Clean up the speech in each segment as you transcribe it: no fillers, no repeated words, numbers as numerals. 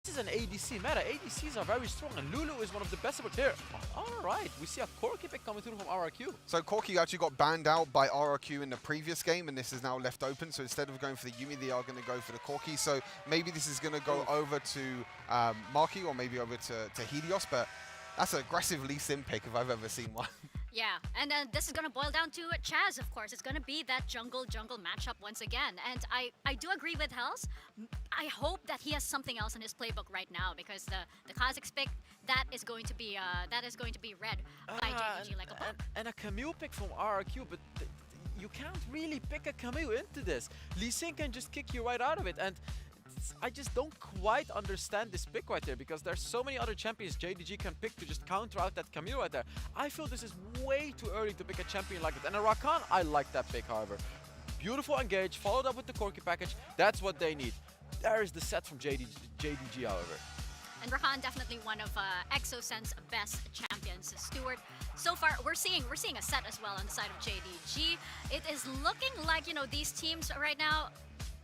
This is an ADC meta. ADCs are very strong, and Lulu is one of the best support here. Alright, we see a Corki pick coming through from RRQ. So Corki actually got banned out by RRQ in the previous game, and this is now left open. So instead of going for the Yuumi, they are going to go for the Corki. So maybe this is going to go over to Marky, or maybe over to Helios, but that's an aggressive Lee Sin pick if I've ever seen one. Yeah, and then this is going to boil down to Chaz, of course. It's going to be that jungle-jungle matchup once again. And I do agree with Hells. I hope that he has something else in his playbook right now, because the Kha'Zix pick, that is going to be read by JDG like a book. And a Camille pick from RRQ, but you can't really pick a Camille into this. Lee Sin can just kick you right out of it. And I just don't quite understand this pick right there, because there's so many other champions JDG can pick to just counter out that Camille right there. I feel this is way too early to pick a champion like that. And a Rakan, I like that pick, however. Beautiful engage, followed up with the Corki package. That's what they need. There is the set from JDG, however. And Rakan definitely one of ExoSen's best champions. Stewart, so far we're seeing a set as well on the side of JDG. It is looking like, you know, these teams right now,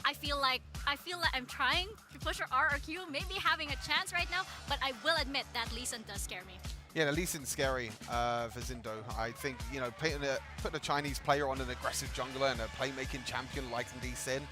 I feel like I'm trying to push RRQ, maybe having a chance right now, but I will admit that Lee Sin does scare me. Yeah, the Lee Sin's scary for Zindo. I think, you know, putting a Chinese player on an aggressive jungler and a playmaking champion like Lee Sin,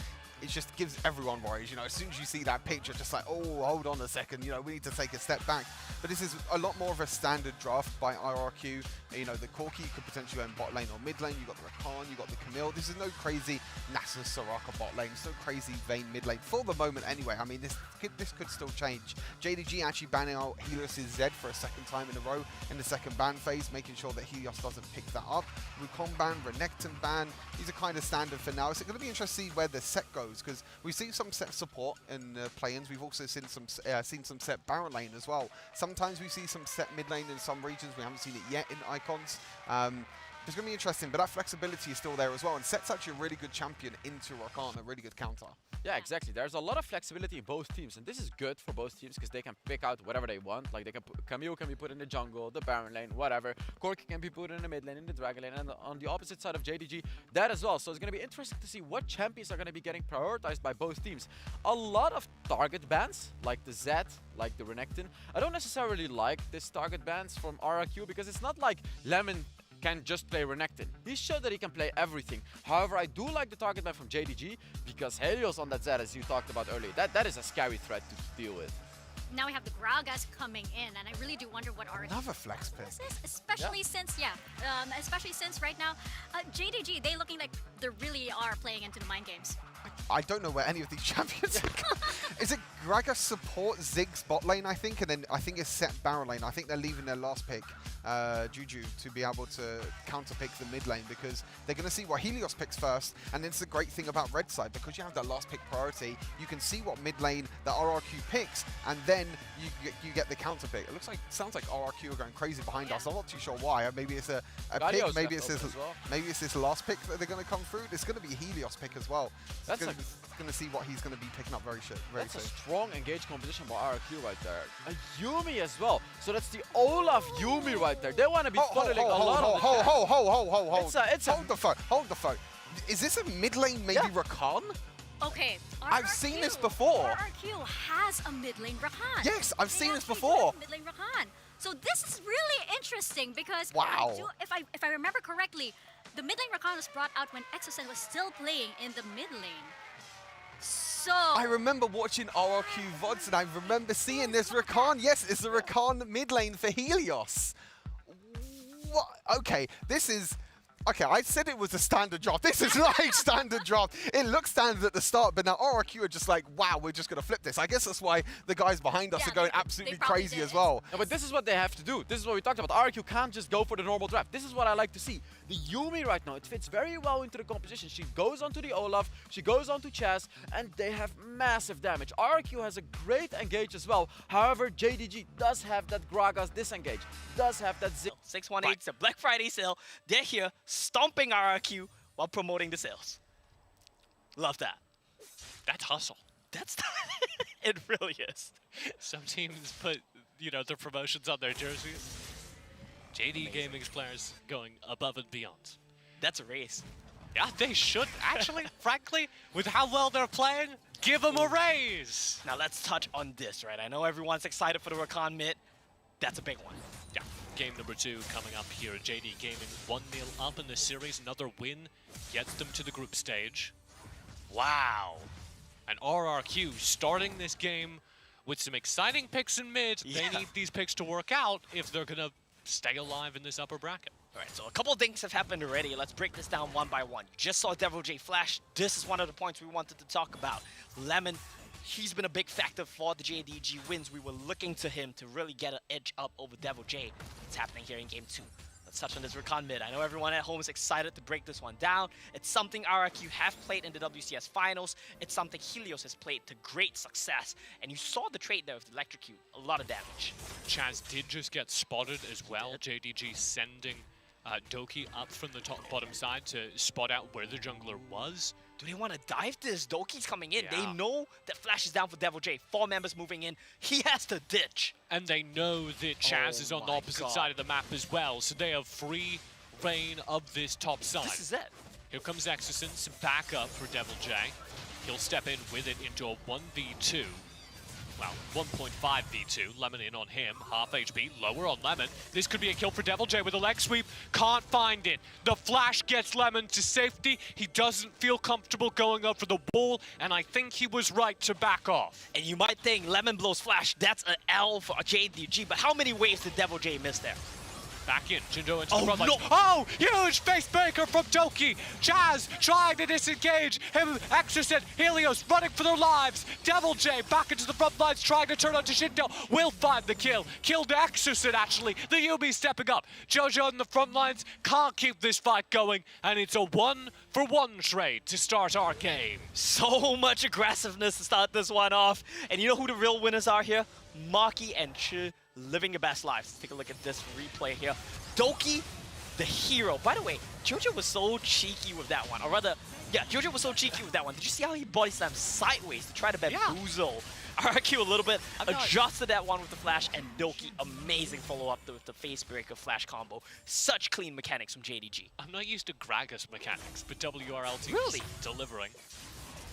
it just gives everyone worries. You know, as soon as you see that picture, just like, oh, hold on a second, you know, we need to take a step back. But this is a lot more of a standard draft by RRQ. You know, the Corki could potentially go in bot lane or mid lane. You got the Rakan, you got the Camille. This is no crazy Nasus Soraka bot lane. It's no crazy Vayne mid lane for the moment anyway. I mean, this could still change. JDG actually banning out Helios' Zed for a second time in a row in the second ban phase, making sure that Helios doesn't pick that up. Wukong ban, Renekton ban. These are kind of standard for now. It's going to be interesting to see where the set goes, because we've seen some set support in play-ins. We've also seen some set Baron lane as well. Sometimes we see some set mid lane in some regions. We haven't seen it yet in Icons. It's going to be interesting, but that flexibility is still there as well. And Set's actually a really good champion into Rakan, a really good counter. Yeah, exactly. There's a lot of flexibility in both teams, and this is good for both teams because they can pick out whatever they want. Like, they can put, Camille can be put in the jungle, the Baron lane, whatever. Corki can be put in the mid lane, in the Dragon lane, and on the opposite side of JDG, that as well. So it's going to be interesting to see what champions are going to be getting prioritized by both teams. A lot of target bans, like the Zed, like the Renekton. I don't necessarily like this target bans from RRQ because it's not like Lemon can just play Renekton. He showed that he can play everything. However, I do like the target ban from JDG because Helios on that Zed, as you talked about earlier, that is a scary threat to deal with. Now we have the Gragas coming in, and I really do wonder what RRQ Another flex pick. is, especially since right now, JDG, they looking like they really are playing into the mind games. I don't know where any of these champions are. Is it Gragas support Ziggs bot lane, I think, and then I think it's set Baron lane. I think they're leaving their last pick, Juju, to be able to counter pick the mid lane because they're going to see what Helios picks first, and it's the great thing about red side, because you have that last pick priority, you can see what mid lane the RRQ picks, and then you get the counter pick. It sounds like RRQ are going crazy behind us. I'm not too sure why. Maybe it's a pick, maybe it's this last pick that they're going to come through. It's going to be a Helios pick as well. That's going to see what he's going to be picking up very soon. That's a strong engaged composition by RRQ right there. A Yuumi as well. So that's the Olaf Yuumi right there. They want to be funneling a lot of Hold the phone. Is this a mid lane maybe Rakan? Okay, I've seen this before. RRQ has a mid lane Rakan. Yes, I've seen this before. Mid lane Rakan. So this is really interesting because wow. if I remember correctly, the mid lane Rakan was brought out when ExoSen was still playing in the mid lane. So I remember watching RRQ VODs and I remember seeing this Rakan. Yes, it's the Rakan mid lane for Helios. What? Okay, this is... Okay, I said it was a standard draft. This is like standard draft. It looks standard at the start, but now RRQ are just like, wow, we're just going to flip this. I guess that's why the guys behind us are going absolutely crazy as well. No, but this is what they have to do. This is what we talked about. RRQ can't just go for the normal draft. This is what I like to see. The Yuumi right now, it fits very well into the composition. She goes onto the Olaf, she goes onto Chaz, and they have massive damage. RRQ has a great engage as well. However, JDG does have that Gragas disengage, does have that 618, it's a Black Friday sale. They're here stomping RRQ while promoting the sales. Love that. That's hustle. That's it really is. Some teams put, you know, their promotions on their jerseys. JD Gaming's players going above and beyond. That's a race. Yeah, they should actually, frankly, with how well they're playing, Give him a raise! Now let's touch on this, right? I know everyone's excited for the Rakan mid. That's a big one. Yeah, game number 2 coming up here. JD Gaming 1-0 up in the series. Another win gets them to the group stage. Wow. And RRQ starting this game with some exciting picks in mid. Yeah. They need these picks to work out if they're going to stay alive in this upper bracket. All right, so a couple of things have happened already. Let's break this down one by one. You just saw Devil J flash. This is one of the points we wanted to talk about. Lemon, he's been a big factor for the JDG wins. We were looking to him to really get an edge up over Devil J. It's happening here in game 2. Let's touch on this Rakan mid. I know everyone at home is excited to break this one down. It's something RRQ have played in the WCS finals. It's something Helios has played to great success. And you saw the trade there with the Electrocute. A lot of damage. Chaz did just get spotted as well. JDG sending Doki up from the bottom side to spot out where the jungler was. Do they want to dive this? Doki's coming in. Yeah. They know that Flash is down for Devil J. 4 members moving in. He has to ditch. And they know that Chaz is on the my opposite God. side of the map as well, so they have free reign of this top side. This is it. Here comes Exorcist, some backup for Devil J. He'll step in with it into a 1v2. Well, 1.5v2. Lemon in on him. Half HP, lower on Lemon. This could be a kill for Devil J with a leg sweep. Can't find it. The flash gets Lemon to safety. He doesn't feel comfortable going up for the wall, and I think he was right to back off. And you might think Lemon blows Flash. That's an L for JDG. But how many waves did Devil J miss there? Back in, Jindo into Oh, the front line. no. Oh, huge face breaker from Doki. Chaz trying to disengage. Him, Exorcist, Helios running for their lives. Devil J back into the front lines, trying to turn onto Shindo. Will find the kill. Killed Exorcist, actually. The UB stepping up. Jojo in the front lines can't keep this fight going, and it's a 1-for-1 trade to start our game. So much aggressiveness to start this one off. And you know who the real winners are here? Maki and Chi living your best lives. Let's take a look at this replay here. Doki, the hero. By the way, Jojo was so cheeky with that one. Or rather, yeah, Jojo was so cheeky with that one. Did you see how he body slammed sideways to try to bamboozle RRQ a little bit? Adjusted that one with the flash, and Doki, amazing follow-up with the face breaker flash combo. Such clean mechanics from JDG. I'm not used to Gragas mechanics, but WRLT Really? is delivering.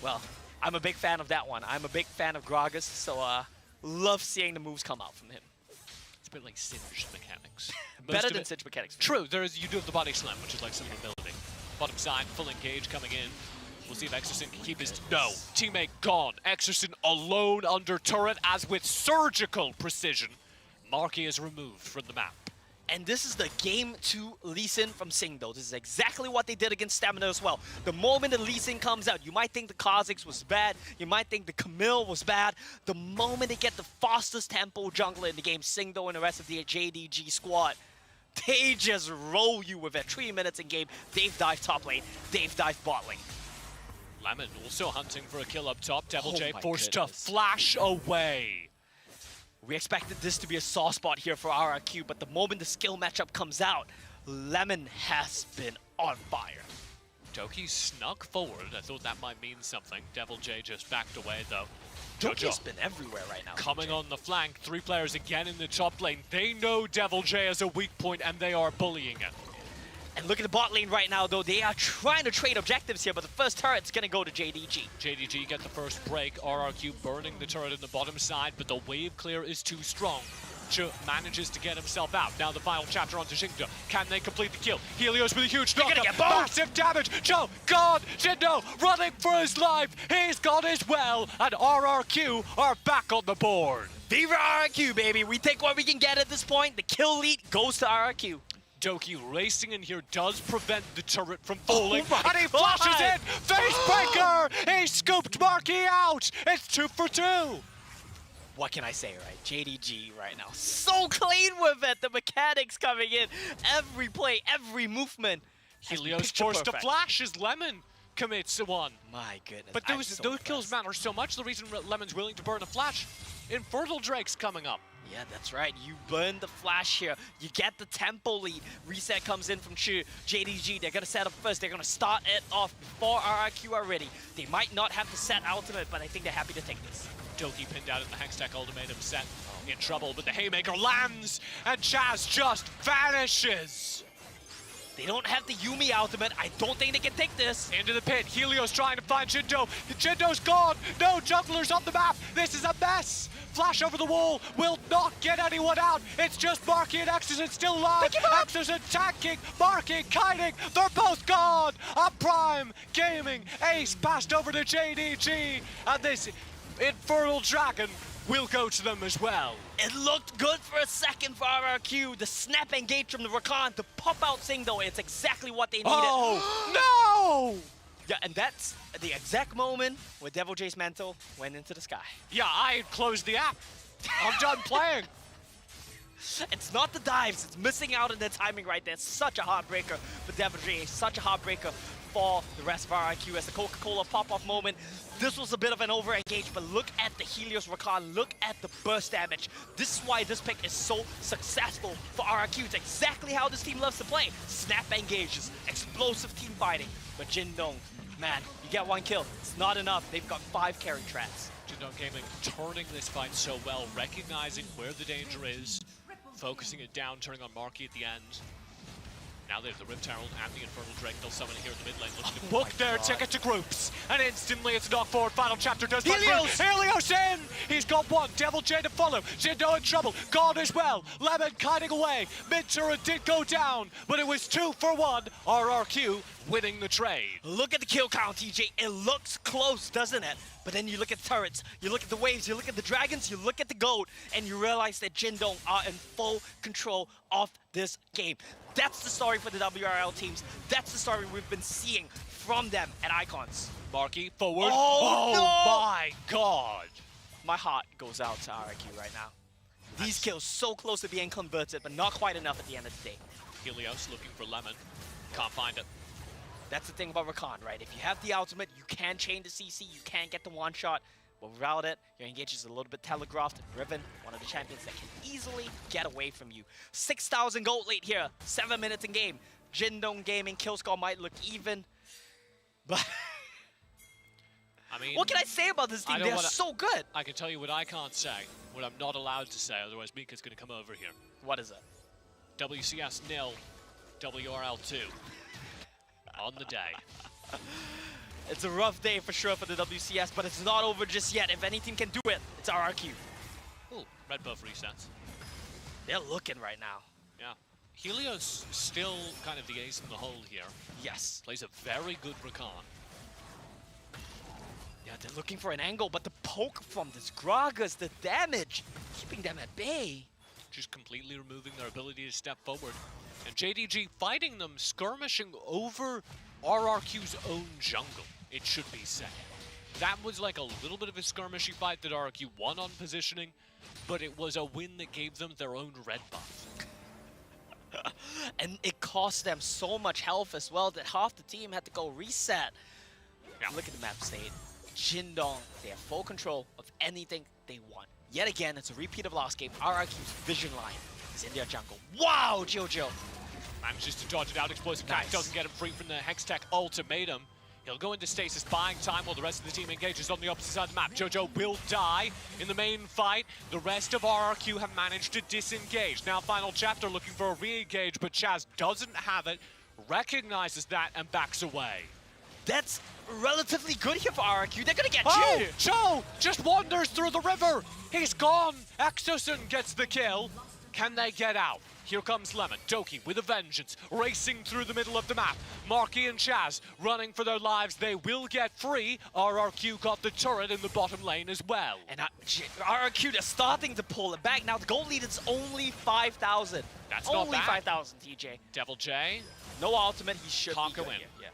Well, I'm a big fan of that one. I'm a big fan of Gragas, so love seeing the moves come out from him. It's a bit like Singed mechanics. Better than Sitch mechanics. True, you do have the body slam, which is like some ability. Bottom side, full engage coming in. We'll see if Exorcist can keep his... No, teammate gone. Exorcist alone under turret, as with surgical precision, Marky is removed from the map. And this is the game 2 Lee Sin from Singdo. This is exactly what they did against Stamina as well. The moment the Lee Sin comes out, you might think the Kha'Zix was bad, you might think the Camille was bad. The moment they get the fastest tempo jungler in the game, Singdo and the rest of the JDG squad, they just roll you with it. 3 minutes in game, they've dived top lane, they've dived bot lane. Lemon also hunting for a kill up top. Devil Oh J my forced goodness. to flash away. We expected this to be a soft spot here for RRQ, but the moment the skill matchup comes out, Lemon has been on fire. Doki snuck forward. I thought that might mean something. Devil J just backed away though. Doki's been everywhere right now. Coming on the flank, 3 players again in the top lane. They know Devil J as a weak point and they are bullying it. And look at the bot lane right now, though. They are trying to trade objectives here, but the first turret's going to go to JDG. JDG get the first break. RRQ burning the turret in the bottom side, but the wave clear is too strong. Chu manages to get himself out. Now the final chapter onto Jingdo. Can they complete the kill? Helios with a huge They're gonna knockup. get both. Massive damage. Joe, gone. Jingdo running for his life. He's gone as well. And RRQ are back on the board. Viva RRQ, baby. We take what we can get at this point. The kill lead goes to RRQ. Doki racing in here does prevent the turret from falling. Oh my and he God. flashes in. Facebreaker. He scooped Marky out. It's 2 for 2. What can I say, right? JDG right now. So clean with it. The mechanics coming in. Every play, every movement. has been Helios picture forced to perfect. flash as Lemon commits one. My goodness. But I'm those so kills impressed. matter so much. The reason Lemon's willing to burn a flash. Infertile Drake's coming up. Yeah, that's right. You burn the flash here. You get the tempo lead. Reset comes in from JDG. They're going to set up first. They're going to start it off before RRQ are ready. They might not have the set ultimate, but I think they're happy to take this. Doki pinned out in the Hextech ultimatum set. In trouble, but the Haymaker lands, and Chaz just vanishes. They don't have the Yumi ultimate. I don't think they can take this. Into the pit, Helios trying to find Jindo. Jindo's gone, no junglers on the map. This is a mess. Flash over the wall will not get anyone out. It's just Marky and Exosun still alive. Exosun tanking, Marky kiting. They're both gone. A Prime Gaming ace passed over to JDG. And this Infernal Dragon will go to them as well. It looked good for a second for RRQ. The snap engage from the Rakan, the pop-out thing though, it's exactly what they needed. Oh, no! Yeah, and that's the exact moment where Devil J's mantle went into the sky. Yeah, I closed the app. I'm done playing. It's not the dives, it's missing out on the timing right there. Such a heartbreaker for Devil J, such a heartbreaker for the rest of RRQ as the Coca-Cola pop-off moment. This was a bit of an over-engage, but look at the Helios Rakan, look at the burst damage. This is why this pick is so successful for RRQ. It's exactly how this team loves to play. Snap engages, explosive team fighting. But Jindong, man, you get one kill. It's not enough. They've got 5 carry traps. Jindong Gaming turning this fight so well, recognizing where the danger is, focusing it down, turning on Marky at the end. Now they have the Rift Herald and the Infernal Drake. They'll summon it here in the mid lane, looking to book their ticket to groups. And instantly it's knocked forward. Final chapter does Helios! Helios in! He's got one. Devil J to follow. Jindo in trouble. Gone as well. Lemon kiting away. Mid turret did go down, but it was 2 for 1. RRQ winning the trade. Look at the kill count, TJ. It looks close, doesn't it? But then you look at the turrets, you look at the waves, you look at the dragons, you look at the gold, and you realize that Jindong are in full control of this game. That's the story for the WRL teams. That's the story we've been seeing from them at Icons. Marky forward. Oh, no! My God. My heart goes out to RRQ right now. These kills so close to being converted, but not quite enough at the end of the day. Helios looking for Lemon. Can't find it. That's the thing about Rakan, right? If you have the ultimate, you can chain the CC, you can get the one shot, but without it, your engage is a little bit telegraphed. Riven, one of the champions that can easily get away from you. 6,000 gold late here, 7 minutes in game. Jindong Gaming kill score might look even, but I mean, what can I say about this team? They're so good. I can tell you what I can't say, what I'm not allowed to say, otherwise Mika's going to come over here. What is it? WCS 0, WRL 2. On the day. It's a rough day for sure for the WCS, but it's not over just yet. If any team can do it, it's RRQ. Ooh, red buff resets. They're looking right now. Yeah. Helios still kind of the ace in the hole here. Yes. Plays a very good Rakan. Yeah, they're looking for an angle, but the poke from this Gragas, the damage, keeping them at bay. Just completely removing their ability to step forward. And JDG fighting them, skirmishing over RRQ's own jungle, it should be said. That was like a little bit of a skirmishy fight that RRQ won on positioning, but it was a win that gave them their own red buff. And it cost them so much health as well that half the team had to go reset. Yeah. Look at the map state. Jindong, they have full control of anything they want. Yet again, it's a repeat of last game. RRQ's vision line is in their jungle. Wow, Jojo! Manages to dodge it out. Explosive Nice. Attack doesn't get him free from the Hextech ultimatum. He'll go into stasis, buying time while the rest of the team engages on the opposite side of the map. Jojo will die in the main fight. The rest of RRQ have managed to disengage. Now final chapter looking for a re-engage, but Chaz doesn't have it, recognizes that, and backs away. That's relatively good here for RRQ. They're gonna get Oh, you! Cho just wanders through the river. He's gone. Exosun gets the kill. Can they get out? Here comes Lemon. Doki with a vengeance, racing through the middle of the map. Marky and Chaz running for their lives. They will get free. RRQ got the turret in the bottom lane as well. And RRQ, they're starting to pull it back. Now the gold lead is only 5,000. That's not only bad. 5,000, TJ. Devil J. No ultimate, he should Can't be go good in. here. Yeah.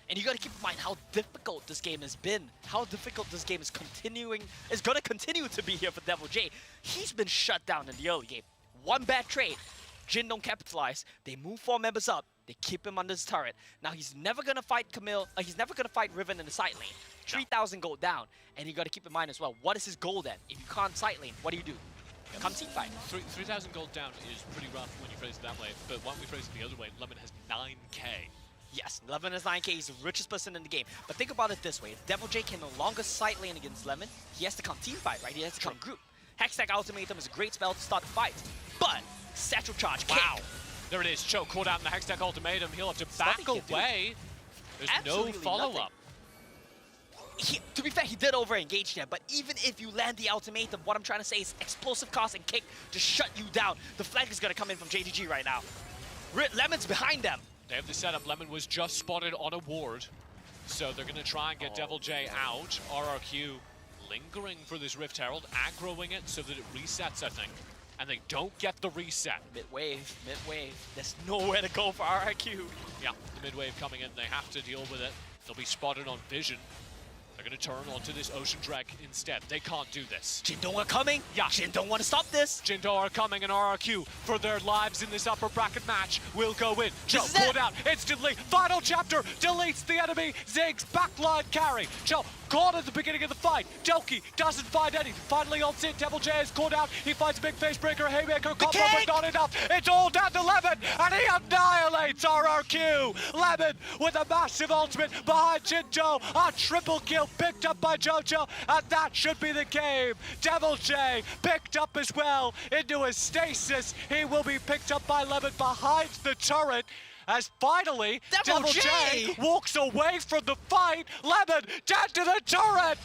And you gotta keep in mind how difficult this game has been. How difficult this game is gonna continue to be here for Devil J. He's been shut down in the early game. One bad trade. Jin don't capitalize. They move 4 members up. They keep him under his turret. Now he's never gonna fight Camille. He's never gonna fight Riven in the side lane. 3,000 gold down. And you gotta keep in mind as well, what is his goal then? If you can't side lane, what do you do? Come team fight. 3,000 gold down is pretty rough when you phrase it that way. But when we phrase it the other way, Lemon has 9k. Yes, Lemon is 9k, he's the richest person in the game. But think about it this way, if Devil J can no longer side lane against Lemon, he has to come team fight, right? He has to come group. Hextech Ultimatum is a great spell to start the fight. But, Satchel Charge, Wow. Kick. There it is. Cho caught out in the Hextech ultimatum. He'll have to back nothing he can do. away. There's Absolutely no follow-up. To be fair, he did over-engage there, but even if you land the ultimatum, what I'm trying to say is explosive cast and kick to shut you down. The flank is going to come in from JDG right now. Lemon's behind them. They have the setup. Lemon was just spotted on a ward, so they're going to try and get Devil J out. RRQ lingering for this Rift Herald, aggroing it so that it resets, I think. And they don't get the reset. Mid-wave, mid-wave. There's nowhere to go for RRQ. Yeah, the mid-wave coming in. They have to deal with it. They'll be spotted on vision. They're going to turn onto this Ocean Drag instead. They can't do this. Jindong are coming. Yeah. Jin don't want to stop this. Jindo are coming, and RRQ, for their lives in this upper bracket match, will go in. Joe is pulled it. out instantly. Final chapter deletes the enemy. Ziggs backline carry. Joe caught at the beginning of the fight. Doki doesn't find anything. Finally on Sid. Devil J is caught out. He finds a big face breaker, haymaker, combo, but not enough. It's all down to Lemon, and he annihilates RRQ. Lemon with a massive ultimate behind Jindo. A triple kill picked up by Jojo, and that should be the game. Devil J picked up as well into a stasis. He will be picked up by Lemon behind the turret. As finally, Devil J J walks away from the fight. Lemon down to the turret.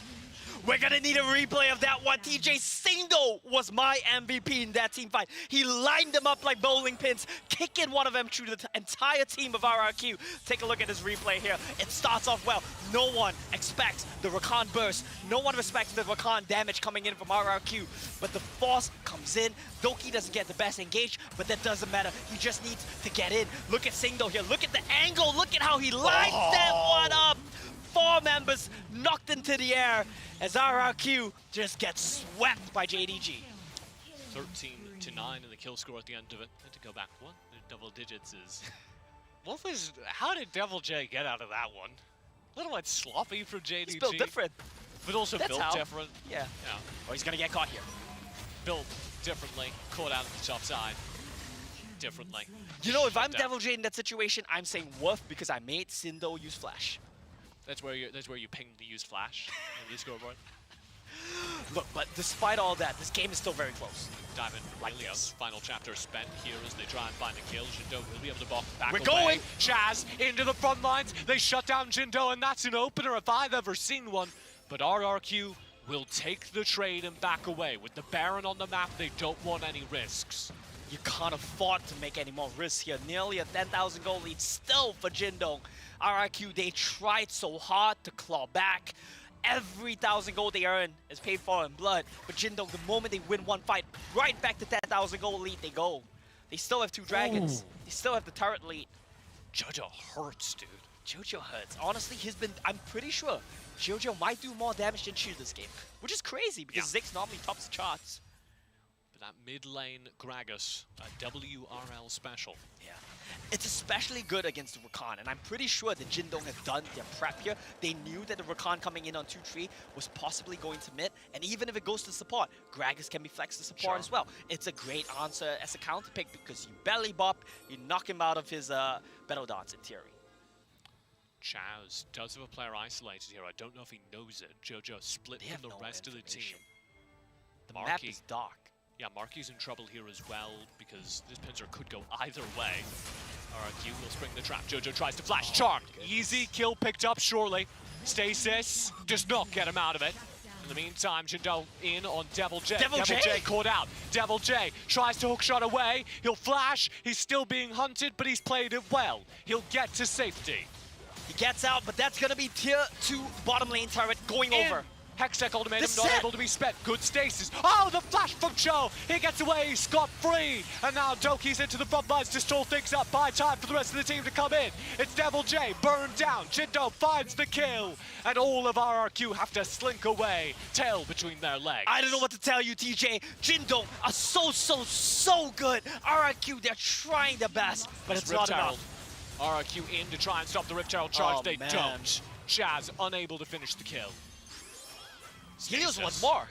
We're gonna need a replay of that one. TJ Singdo was my MVP in that team fight. He lined them up like bowling pins, kicking one of them through the entire team of RRQ. Take a look at this replay here. It starts off well. No one expects the Rakan burst. No one expects the Rakan damage coming in from RRQ. But the force comes in. Doki doesn't get the best engage, but that doesn't matter. He just needs to get in. Look at Singdo here. Look at the angle. Look at how he lines that one up. 4 members knocked into the air as RRQ just gets swept by JDG. 13-9 in the kill score at the end of it. Had to go back one. Double digits is... How did Devil J get out of that one? A little bit sloppy from JDG. He's built different. But also That's built how. different. Yeah. Yeah. Or he's gonna get caught here. Built differently. Caught out at the top side. Differently. You know, if Shut I'm down. Devil J in that situation, I'm saying woof because I made Sindel use flash. That's where you ping the used flash on the scoreboard. Look, but despite all that, this game is still very close. Diamond, Like Ilios, this. final chapter spent here as they try and find the kill. Jindo will be able to back We're away. going! Chaz into the front lines. They shut down Jindo, and that's an opener if I've ever seen one. But RRQ will take the trade and back away. With the Baron on the map, they don't want any risks. You can't afford to make any more risks here. Nearly a 10,000 goal lead still for Jindong. RRQ, they tried so hard to claw back. Every 1,000 gold they earn is paid for in blood. But Jindong, the moment they win one fight, right back to 10,000 gold lead they go. They still have 2 dragons. They still have the turret lead. Jojo hurts, dude. Jojo hurts. Honestly, I'm pretty sure Jojo might do more damage than Shield this game. Which is crazy because Ziggs normally tops the charts. But that mid lane Gragas, a WRL special. Yeah. It's especially good against the Rakan, and I'm pretty sure that Jindong have done their prep here. They knew that the Rakan coming in on 2-3 was possibly going to mid, and even if it goes to support, Gragas can be flexed to support as well. It's a great answer as a counter pick because you belly bop, you knock him out of his battle dance in theory. Chaz does have a player isolated here. I don't know if he knows it. Jojo split They from have the no rest of the team. information. The map Marky. is dark. Yeah, Marky's in trouble here as well because this pincer could go either way. RRQ will spring the trap. Jojo tries to flash. Charmed. Easy kill picked up surely. Stasis does not get him out of it. In the meantime, Jindo in on Devil J. Devil J caught out. Devil J tries to hookshot away. He'll flash. He's still being hunted, but he's played it well. He'll get to safety. He gets out, but that's going to be tier 2 bottom lane turret going over. Hextech ultimatum The not set. able to be spent. Good stasis. Oh, the flash from Cho. He gets away scot-free. And now Doki's into the front lines to stall things up. Buy time for the rest of the team to come in. It's Devil J burned down. Jindo finds the kill. And all of RRQ have to slink away. Tail between their legs. I don't know what to tell you, TJ. Jindong are so good. RRQ, they're trying their best, but it's not Rift Herald. enough. RRQ in to try and stop the Rift Herald charge. Oh, They man. don't. Chaz unable to finish the kill. Helios wants Stasis. more.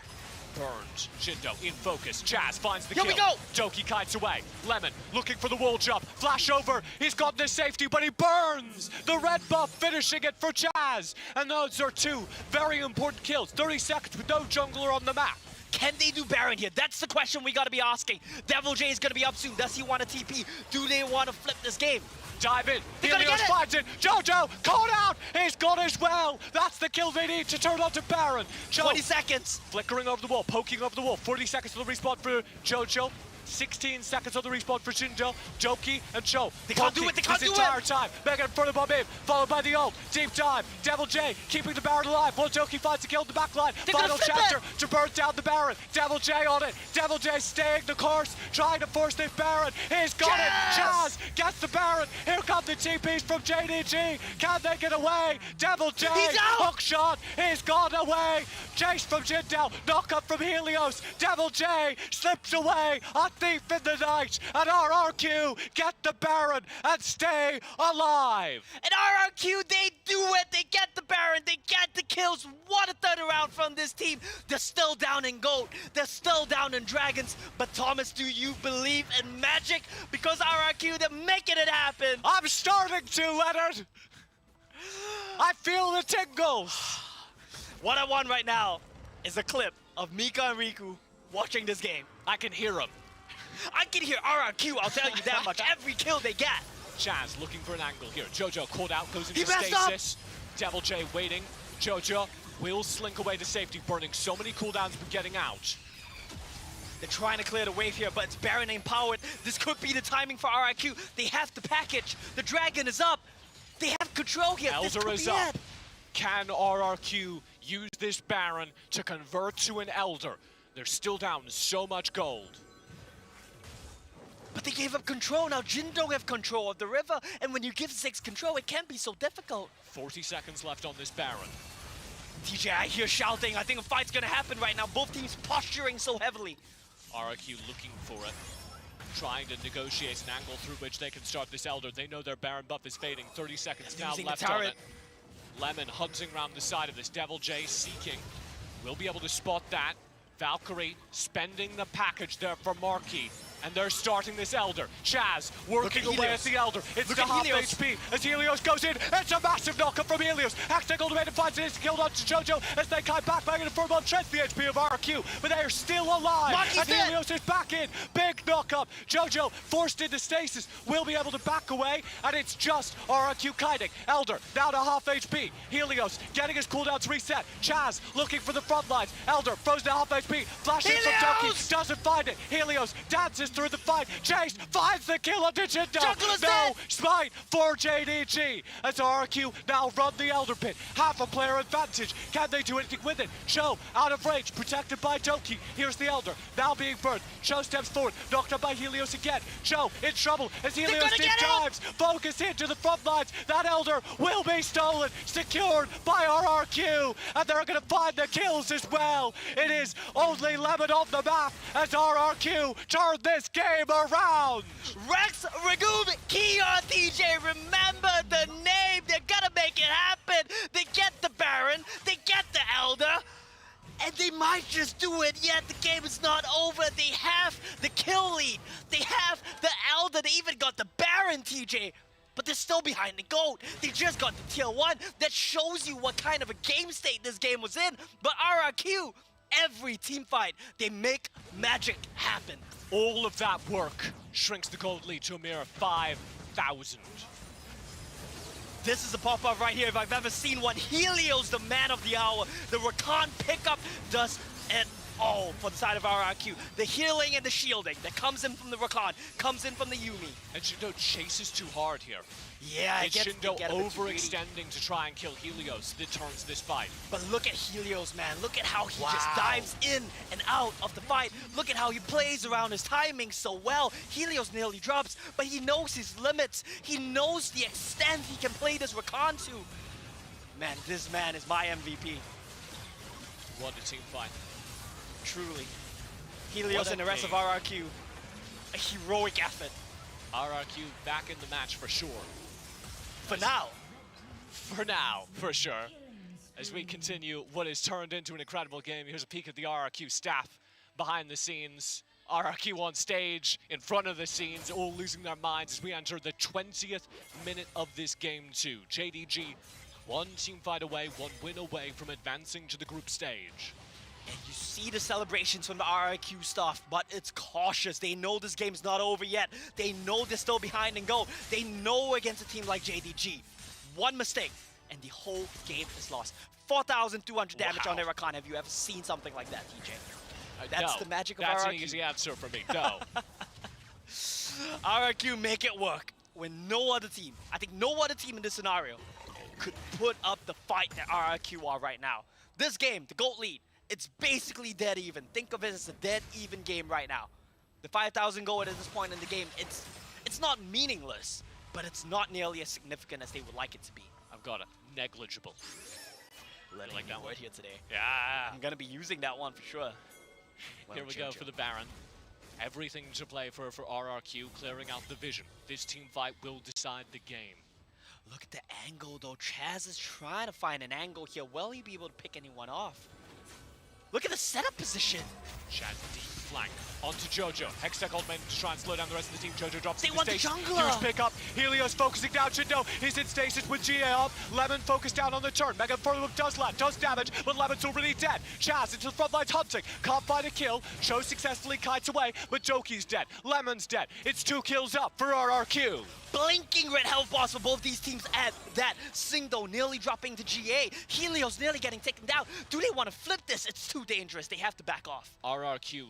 Burned. Shindo in focus. Chaz finds the Here kill. we go. Doki kites away. Lemon looking for the wall jump. Flash over. He's got the safety, but he burns. The red buff finishing it for Chaz. And those are 2 very important kills. 30 seconds with no jungler on the map. Can they do Baron here? That's the question we gotta be asking. Devil J is gonna be up soon. Does he want a TP? Do they want to flip this game? Dive in. They're gonna Helios get it. finds it. Jojo caught out. He's got as well. That's the kill they need to turn on to Baron. 20 seconds. Flickering over the wall, poking over the wall. 40 seconds to the respawn for Jojo. 16 seconds on the respawn for Shindo, Doki, and Cho. They can't do it, they can't this do entire it! time. Megan in front of Bob-Im, followed by the ult. Deep dive, Devil J keeping the Baron alive. While Doki finds the kill in the backline. They're Final gonna flip chapter to burn down the Baron. Devil J on it. Devil J staying the course, trying to force this Baron. He's got it. Chaz gets the Baron. Here come the TPs from JDG. Can they get away? Devil J, He's out! hook shot. He's gone away. Chase from Jindo, knock up from Helios. Devil J slips away. A thief in the night. And RRQ get the Baron and stay alive. And RRQ, they do it. They get the Baron. They get the kills. What a turnaround from this team. They're still down in gold. They're still down in dragons. But Thomas, do you believe in magic? Because RRQ, they're making it happen. I'm starting to, Leonard. I feel the tingles. What I want right now is a clip of Mika and Riku watching this game. I can hear him. I can hear RRQ, I'll tell you that much. Every kill they get. Chaz looking for an angle here. Jojo caught out, goes into He messed up. stasis. Devil J waiting. Jojo will slink away to safety, burning so many cooldowns but getting out. They're trying to clear the wave here, but it's Baron empowered. This could be the timing for RRQ. They have the package. The dragon is up. They have control here. This Elder could is be up. it. Can RRQ use this Baron to convert to an Elder? They're still down so much gold. But they gave up control. Now Jin don't have control of the river. And when you give Ziggs control, it can be so difficult. 40 seconds left on this Baron. TJ, I hear shouting. I think a fight's gonna happen right now. Both teams posturing so heavily. RRQ looking for it. Trying to negotiate an angle through which they can start this Elder. They know their Baron buff is fading. 30 seconds They're now using the left on turret. it. Lemon hunting around the side of this. Devil J seeking. Will be able to spot that. Valkyrie spending the package there for Marquis. And they're starting this Elder. Chaz working Look at away Helios. at the Elder. It's Look the at half Helios. HP as Helios goes in. It's a massive knockup from Helios. Hextech ultimate finds it. Killed on to Jojo as they come back and firm on Trent the HP of RRQ. But they are still alive. Marquis and dead. Helios is back in. Big knockup. Jojo forced into stasis. Will be able to back away. And it's just RRQ kiting. Elder down to half HP. Helios getting his cooldowns reset. Chaz looking for the front lines. Elder frozen to half HP. Flashing from Helios! Doki. Doesn't find it. Helios dances through the fight. Chase finds the kill on Jindo. Jungle is No dead. smite for JDG as RRQ now run the Elder Pit. Half a player advantage. Can they do anything with it? Cho out of range, protected by Doki. Here's the Elder, now being burned. Cho steps forward, knocked up by Helios again. Cho in trouble as Helios gonna deep get him. dives. Focus into the front lines. That Elder will be stolen, secured by RRQ. And they're going to find the kills as well. It is only Lemon on the map as RRQ turn this game around. Rex, Regum, Qeon, TJ, remember the name. They're gonna make it happen. They get the Baron, they get the Elder, and they might just do it. Yet the game is not over. They have the kill lead. They have the Elder. They even got the Baron, TJ. But they're still behind the gold. They just got the tier 1. That shows you what kind of a game state this game was in. But RRQ, every team fight, they make magic happen. All of that work shrinks the gold lead to a mere 5,000. This is a pop-up right here if I've ever seen one. Helios, the man of the hour. The Rakan pickup does it all for the side of RRQ. The healing and the shielding that comes in from the Rakan, comes in from the Yuumi. And Shindo chases too hard here. Yeah, It's it gets Shindo they get a bit too greedy. overextending to try and kill Helios that turns this fight. But look at Helios, man. Look at how he just Wow. dives in and out of the fight. Look at how he plays around his timing so well. Helios nearly drops, but he knows his limits. He knows the extent he can play this Rakan to. Man, this man is my MVP. What a team fight. Truly. Helios What a and the rest of game. RRQ. A heroic effort. RRQ back in the match for sure. For now. For now, for sure. As we continue what has turned into an incredible game, here's a peek at the RRQ staff behind the scenes. RRQ on stage, in front of the scenes, all losing their minds as we enter the 20th minute of this game 2. JDG, one team fight away, one win away from advancing to the group stage. And you see the celebrations from the RRQ stuff, but it's cautious. They know this game's not over yet. They know they're still behind and go. They know against a team like JDG, one mistake, and the whole game is lost. 4,200 damage on Rakan. Have you ever seen something like that, TJ? That's no, the magic of that's RRQ. an easy answer for me, no. RRQ make it work when no other team, I think no other team in this scenario could put up the fight that RRQ are right now. This game, the GOAT lead, it's basically dead even. Think of it as a dead even game right now. The 5,000 gold at this point in the game, it's not meaningless, but it's not nearly as significant as they would like it to be. I've got a negligible. Letting like that word one here today. Yeah. I'm gonna be using that one for sure. Here we go for the Baron. Everything to play for RRQ, clearing out the vision. This team fight will decide the game. Look at the angle though. Chaz is trying to find an angle here. Will he be able to pick anyone off? Look at the setup position. Chaz deep flank onto Jojo. Hextech ult main to try and slow down the rest of the team. Jojo drops They to the want the station. jungler. Huge pickup. Helios focusing down Shindo. He's in stasis with GA up. Lemon focused down on the turn. Mega Furlough does land, does damage, but Lemon's already dead. Chaz into the front lines hunting. Can't find a kill. Cho successfully kites away, but Joki's dead. Lemon's dead. It's 2 kills up for RRQ. Blinking red health bars for both these teams at that. Singdo nearly dropping to GA. Helios nearly getting taken down. Do they want to flip this? It's too dangerous. They have to back off. RRQ,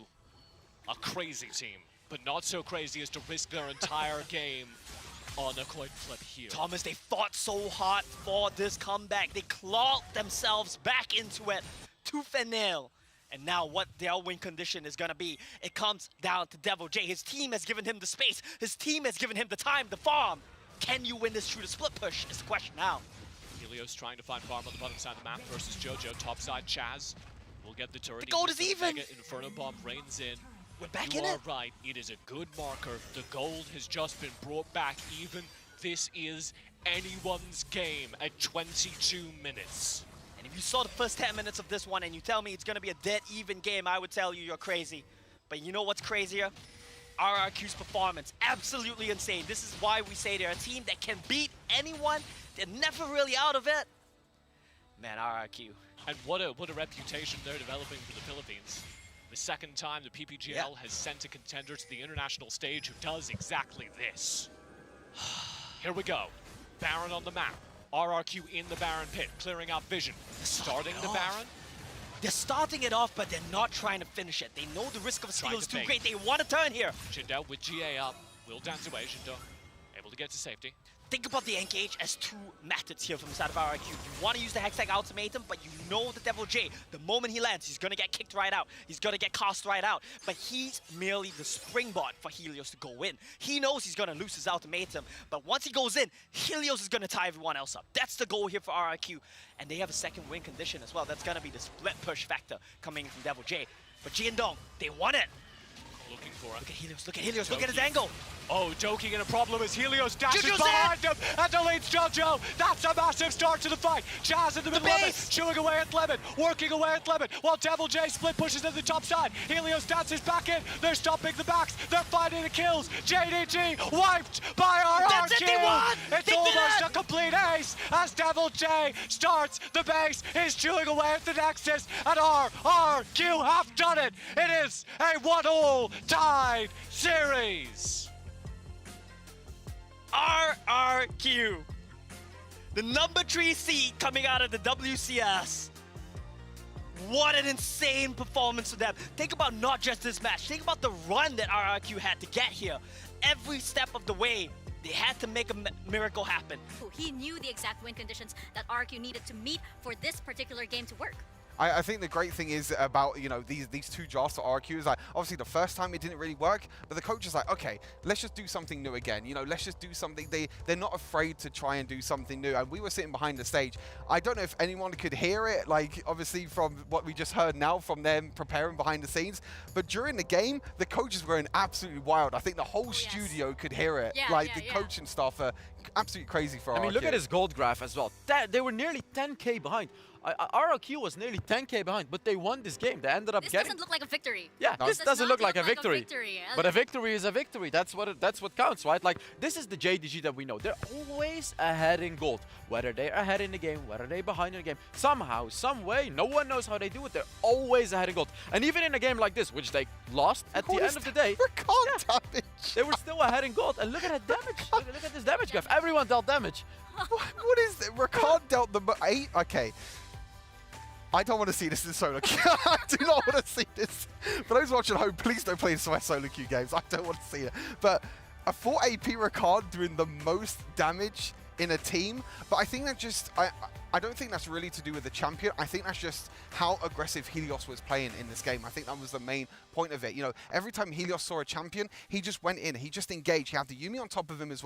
a crazy team, but not so crazy as to risk their entire game on a coin flip here. Thomas, they fought so hard for this comeback. They clawed themselves back into it, tooth and nail. And now what their win condition is going to be, it comes down to Devil J. His team has given him the space. His team has given him the time to farm. Can you win this through the split push is the question now. Helios trying to find farm on the bottom side of the map versus Jojo. Top side, Chaz will get the turret. The gold is even. Mega Inferno Bomb rains in. We're back you in are it. right. It is a good marker. The gold has just been brought back even. This is anyone's game at 22 minutes. And if you saw the first 10 minutes of this one and you tell me it's going to be a dead even game, I would tell you you're crazy. But you know what's crazier? RRQ's performance, absolutely insane. This is why we say they're a team that can beat anyone. They're never really out of it. Man, RRQ. And what a reputation they're developing for the Philippines. The second time the PPGL has sent a contender to the international stage who does exactly this. Here we go. Baron on the map. RRQ in the Baron pit, clearing out vision. Starting the Baron. They're starting it off, but they're not trying to finish it. They know the risk of a steal is too great. They want to turn here. Shindo with GA up. Will dance away. Shindo able to get to safety. Think about the engage as two methods here from the side of RRQ. You want to use the Hextech ultimatum, but you know the Devil J, the moment he lands, he's going to get kicked right out. He's going to get cast right out. But he's merely the springboard for Helios to go in. He knows he's going to lose his ultimatum, but once he goes in, Helios is going to tie everyone else up. That's the goal here for RRQ. And they have a second win condition as well. That's going to be the split push factor coming from Devil J. But Jiandong, they want it. Looking for it. Look at Helios, look at Helios, look at his angle. Oh, Doki in a problem as Helios dashes Jojo's behind him and deletes Jojo. That's a massive start to the fight. Chaz in the middle of it, chewing away at Lemon, working away at Lemon, while Devil J split pushes to the top side. Helios dances back in. They're stopping the backs. They're finding the kills. JDG wiped by RRQ. That's it, they won! It's almost a complete ace as Devil J starts the base. He's chewing away at the Nexus, and RRQ have done it. It is a 1-all tied series. RRQ, the number 3 seed coming out of the WCS. What an insane performance for them. Think about not just this match. Think about the run that RRQ had to get here. Every step of the way, they had to make a miracle happen. He knew the exact win conditions that RRQ needed to meet for this particular game to work. I think the great thing is about, you know, these two drafts for RRQ is like, obviously the first time it didn't really work, but the coach is like, okay, let's just do something new again. You know, let's just do something. They're not afraid to try and do something new. And we were sitting behind the stage. I don't know if anyone could hear it, like obviously from what we just heard now from them preparing behind the scenes. But during the game, the coaches were going absolutely wild. I think the whole studio could hear it. Yeah, like yeah, the yeah. coaching staff are absolutely crazy for RRQ. I mean, look at his gold graph as well. They were nearly 10k behind. RRQ was nearly 10k behind, but they won this game. They ended up This getting. doesn't look like a victory. Yeah, No. this Does doesn't not look like a victory. Uh, But a victory is a victory. That's what counts, right? Like, this is the JDG that we know. They're always ahead in gold. Whether they're ahead in the game, whether they're behind in the game, somehow, some way, no one knows how they do it. They're always ahead in gold. And even in a game like this, which they lost at the end of the day, Rakan damage. they were still ahead in gold. And look at that damage. Look at this damage graph. Everyone dealt damage. What is it? Rakan dealt the 8? Okay. I don't want to see this in solo queue. I do not want to see this. For those watching at home, please don't play this solo queue games. I don't want to see it. But a 4 AP Rakan doing the most damage in a team. But I think that just... I don't think that's really to do with the champion. I think that's just how aggressive Helios was playing in this game. I think that was the main point of it. You know, every time Helios saw a champion, he just went in. He just engaged. He had the Yuumi on top of him as well.